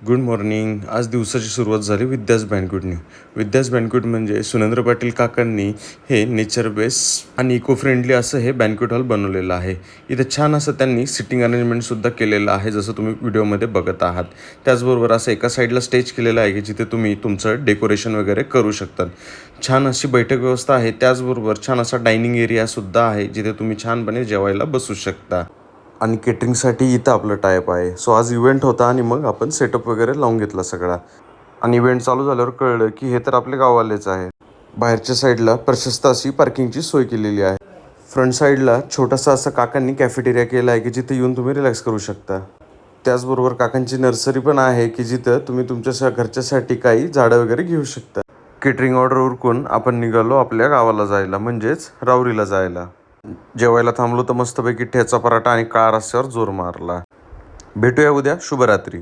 Good morning. आज दिवसाची सुरुवात झाली विद्यास बँक्वेटने. विद्यास बँक्वेट म्हणजे सुनेंद्र पाटील काकांनी हे नेचर बेस आणि इको फ्रेंडली असं हे बँक्वेट हॉल बनवलेलं आहे. इथे छान असं त्यांनी सिटिंग अरेंजमेंटसुद्धा केलेलं आहे, जसं तुम्ही व्हिडिओमध्ये बघत आहात. त्याचबरोबर असं एका साईडला स्टेज केलेलं आहे की जिथे तुम्ही तुमचं डेकोरेशन वगैरे करू शकतात. छान अशी बैठक व्यवस्था आहे. त्याचबरोबर छान असा डायनिंग एरियासुद्धा आहे जिथे तुम्ही छानपणे जेवायला बसू शकता. आणि केटरिंगसाठी इथं आपलं टायप आहे. सो आज इव्हेंट होता आणि मग आपण सेटअप वगैरे लावून घेतला सगळा. आणि इव्हेंट चालू झाल्यावर कळलं की हे तर आपले गाववालेच आहे. बाहेरच्या साईडला प्रशस्त अशी पार्किंगची सोय केलेली आहे. फ्रंट साईडला छोटासा असं काकांनी कॅफेटेरिया केला आहे की जिथे येऊन तुम्ही रिलॅक्स करू शकता. त्याचबरोबर काकांची नर्सरी पण आहे की जिथं तुम्ही तुमच्या घरच्यासाठी काही झाडं वगैरे घेऊ शकता. केटरिंग ऑर्डर उरकून आपण निघालो आपल्या गावाला जायला, म्हणजेच राहुरीला जायला. जेवायला थांबलो तर मस्तपैकी ठेचा पराठा आणि काळा रस्स्यावर जोर मारला. भेटूया उद्या. शुभरात्री.